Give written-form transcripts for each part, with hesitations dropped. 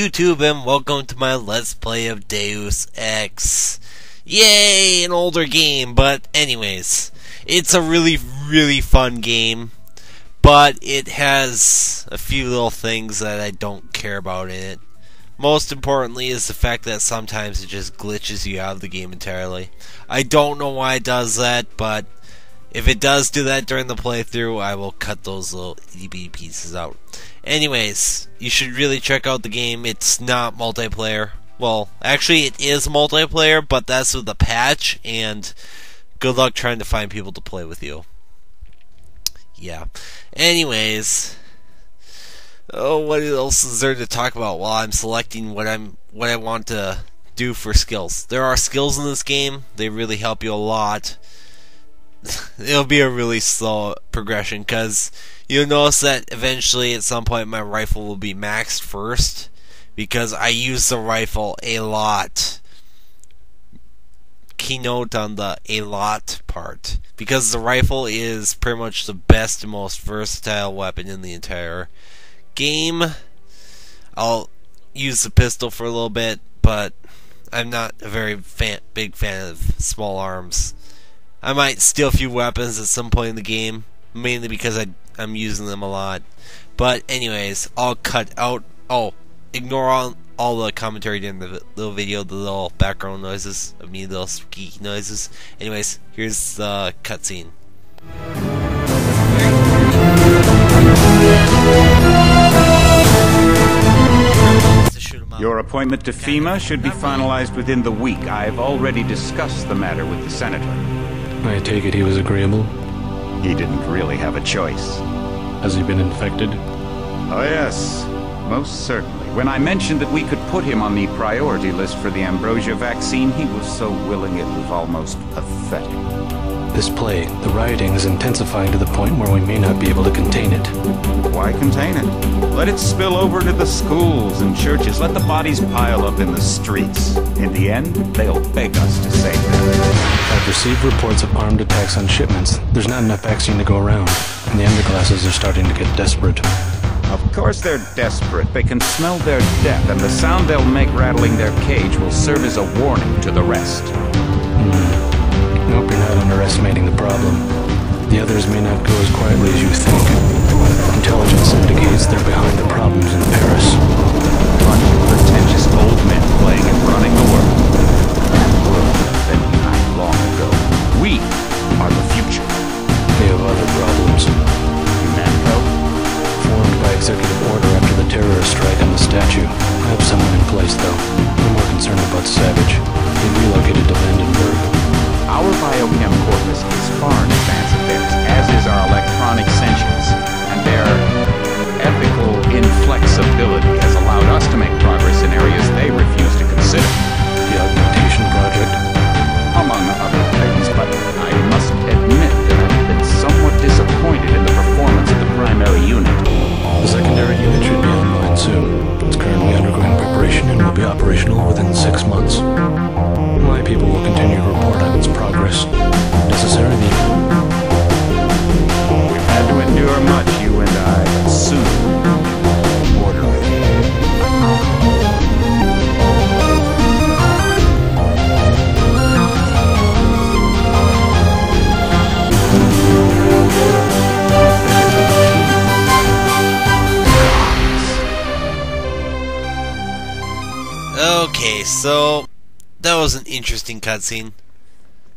YouTube, and welcome to my Let's Play of Deus Ex. Yay, an older game, but anyways, it's a really fun game, but it has a few little things that I don't care about in it. Most importantly is the fact that sometimes it just glitches you out of the game entirely. I don't know why it does that, but if it does do that during the playthrough, I will cut those little itty-bitty pieces out. Anyways, you should really check out the game. It's not multiplayer. Well, actually it is multiplayer, but that's with the patch, and good luck trying to find people to play with you. Yeah. Anyways, what else is there to talk about while I'm selecting what I want to do for skills? There are skills in this game. They really help you a lot. It'll be a really slow progression because you'll notice that eventually at some point my rifle will be maxed first because I use the rifle a lot. Keynote on the a lot part, because the rifle is pretty much the best and most versatile weapon in the entire game. I'll use the pistol for a little bit, but I'm not a very big fan of small arms. I might steal a few weapons at some point in the game, mainly because I'm using them a lot. But anyways, I'll cut out. Oh, ignore all the commentary during the little video, the little background noises of me, those geeky noises. Anyways, here's the cutscene. Your appointment to FEMA should be finalized within the week. I've already discussed the matter with the senator. I take it he was agreeable? He didn't really have a choice. Has he been infected? Oh yes, most certainly. When I mentioned that we could put him on the priority list for the ambrosia vaccine, he was so willing it was almost pathetic. This plague, the rioting is intensifying to the point where we may not be able to contain it. Why contain it? Let it spill over to the schools and churches. Let the bodies pile up in the streets. In the end, they'll beg us to save them. I've received reports of armed attacks on shipments. There's not enough vaccine to go around, and the underclasses are starting to get desperate. Of course they're desperate. They can smell their death, and the sound they'll make rattling their cage will serve as a warning to the rest. I hope you're not underestimating the problem. The others may not go as quietly as you think. Intelligence indicates they're behind the problems in Paris. A bunch of pretentious old men playing at running the world. That world would have been behind long ago. We are the future. They have other problems. Humanco? Formed by executive order after the terrorist strike on the statue. I have someone in place, though. I'm more concerned about Savage. He relocated to Vandenberg. Our biochem corpus is far in advance of theirs, as is our electronic sentience, and their ethical inflexibility has allowed us to make progress in areas they refuse to consider. The augmentation project? Among other things, but I must admit that I've been somewhat disappointed in the performance of the primary unit. The secondary unit should be online soon. It's currently undergoing preparation and will be operational within 6 months. My people will continue to report on its progress. Necessary evil. We've had to endure much, you and I, but soon. Orderly. Okay, so that was an interesting cutscene.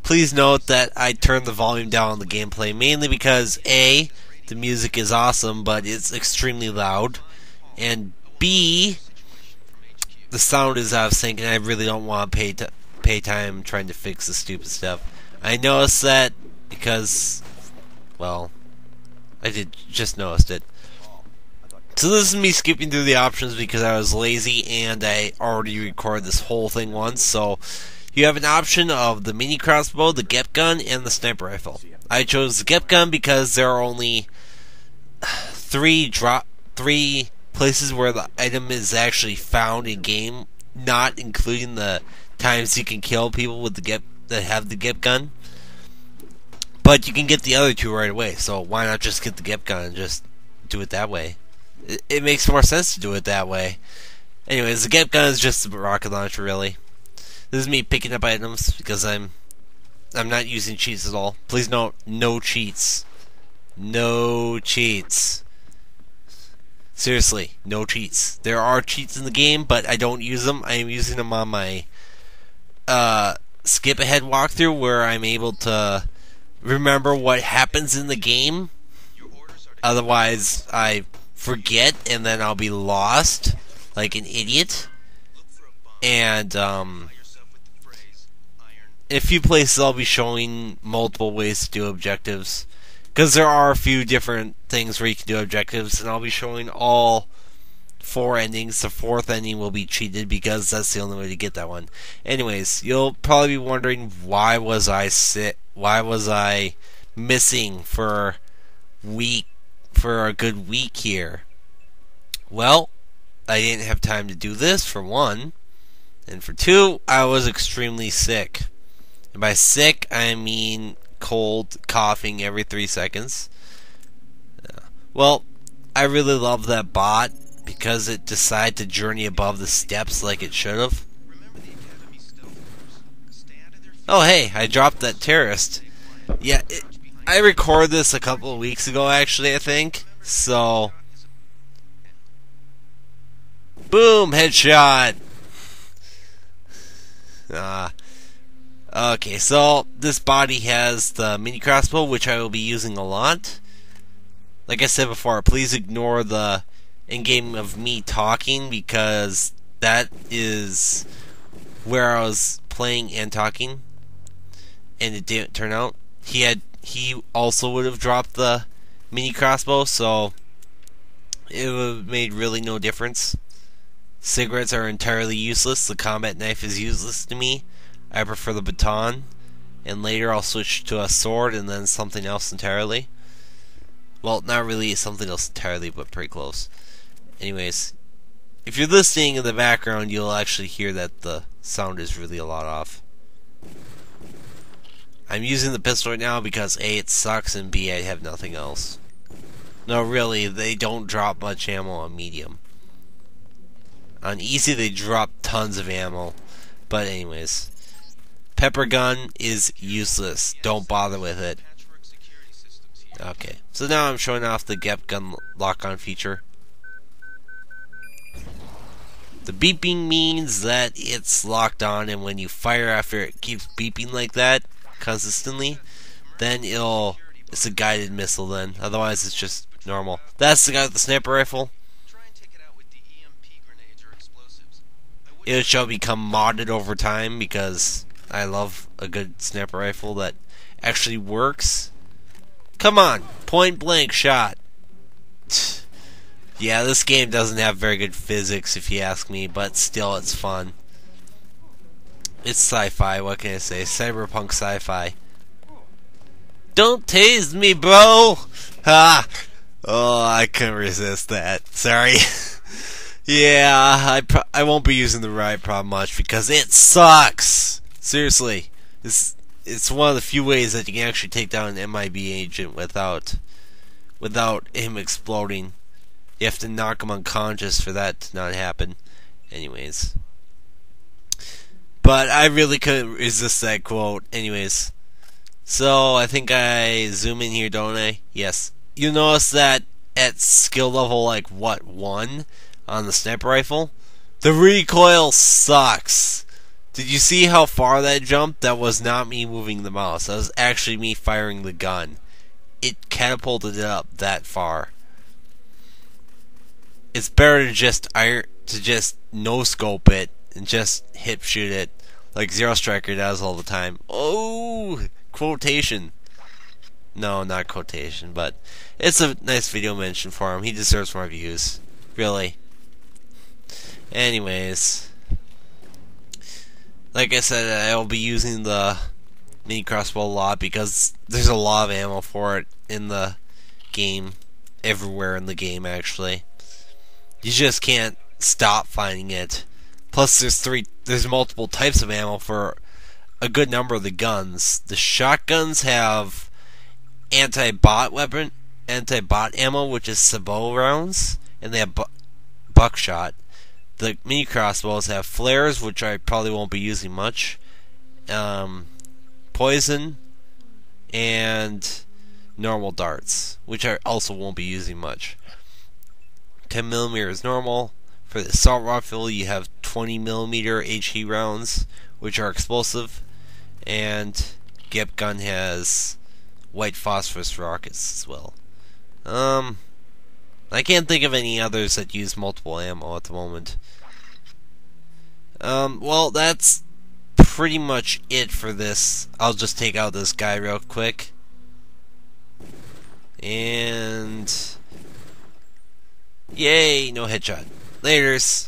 Please note that I turned the volume down on the gameplay, mainly because A, the music is awesome, but it's extremely loud, and B, the sound is out of sync, and I really don't want to pay time trying to fix the stupid stuff. I noticed that because, well, I just noticed it. So this is me skipping through the options because I was lazy and I already recorded this whole thing once. So you have an option of the mini crossbow, the GEP gun, and the sniper rifle. I chose the GEP gun because there are only three places where the item is actually found in game, not including the times you can kill people with the GEP that have the GEP gun. But you can get the other two right away, so why not just get the GEP gun and just do it that way? It makes more sense to do it that way. Anyways, the Gap Gun is just a rocket launcher, really. This is me picking up items because I'm not using cheats at all. Please note, no cheats. No cheats. Seriously, no cheats. There are cheats in the game, but I don't use them. I am using them on my skip ahead walkthrough where I'm able to remember what happens in the game. Otherwise, I forget and then I'll be lost like an idiot. And in a few places I'll be showing multiple ways to do objectives. Because there are a few different things where you can do objectives, and I'll be showing all 4 endings. The 4th ending will be cheated because that's the only way to get that one. Anyways, you'll probably be wondering why was I missing for a good week here. Well, I didn't have time to do this for 1, and for 2, I was extremely sick. And by sick, I mean cold, coughing every 3 seconds. Well, I really love that bot because it decided to journey above the steps like it should have. Oh hey, I dropped that terrorist. Yeah, I recorded this a couple of weeks ago actually, I think. So, boom, headshot. Okay, so this body has the mini crossbow, which I will be using a lot. Like I said before, please ignore the in-game of me talking because that is where I was playing and talking, and it didn't turn out. He also would have dropped the mini crossbow, so it would have made really no difference. Cigarettes are entirely useless. The combat knife is useless to me. I prefer the baton, and later I'll switch to a sword and then something else entirely. Well, not really something else entirely, but pretty close. Anyways, if you're listening in the background, you'll actually hear that the sound is really a lot off. I'm using the pistol right now because A, it sucks, and B, I have nothing else. No, really, they don't drop much ammo on medium. On easy, they drop tons of ammo. But anyways, pepper gun is useless. Don't bother with it. Okay, so now I'm showing off the Gap Gun lock-on feature. The beeping means that it's locked on, and when you fire after it keeps beeping like that consistently, then it's a guided missile then. Otherwise it's just normal. That's the guy with the sniper rifle. It shall become modded over time because I love a good sniper rifle that actually works. Come on, point blank shot. Yeah, this game doesn't have very good physics if you ask me, but still it's fun. It's sci-fi, what can I say? Cyberpunk sci-fi. Don't tase me, bro! Ha! Oh, I couldn't resist that. Sorry. Yeah, I won't be using the riot prop much because it sucks! Seriously. It's one of the few ways that you can actually take down an MIB agent without him exploding. You have to knock him unconscious for that to not happen. Anyways. But I really couldn't resist that quote. Anyways. So, I think I zoom in here, don't I? Yes. You'll notice that at skill level, like, what, 1 on the sniper rifle? The recoil sucks. Did you see how far that jumped? That was not me moving the mouse. That was actually me firing the gun. It catapulted it up that far. It's better to just no-scope it and just hip shoot it like Zero Striker does all the time. Oh, quotation. No, not quotation, but it's a nice video mention for him. He deserves more views. Really. Anyways, like I said, I will be using the mini crossbow a lot because there's a lot of ammo for it in the game. Everywhere in the game, actually. You just can't stop finding it. Plus, there's multiple types of ammo for a good number of the guns. The shotguns have anti-bot ammo, which is sabot rounds, and they have buckshot. the mini crossbows have flares, which I probably won't be using much, poison, and normal darts, which I also won't be using much. 10mm is normal. For the assault rifle, you have 20mm HE rounds, which are explosive, and Gep gun has white phosphorus rockets as well. I can't think of any others that use multiple ammo at the moment. Well, that's pretty much it for this. I'll just take out this guy real quick. And yay, no headshot. Laters.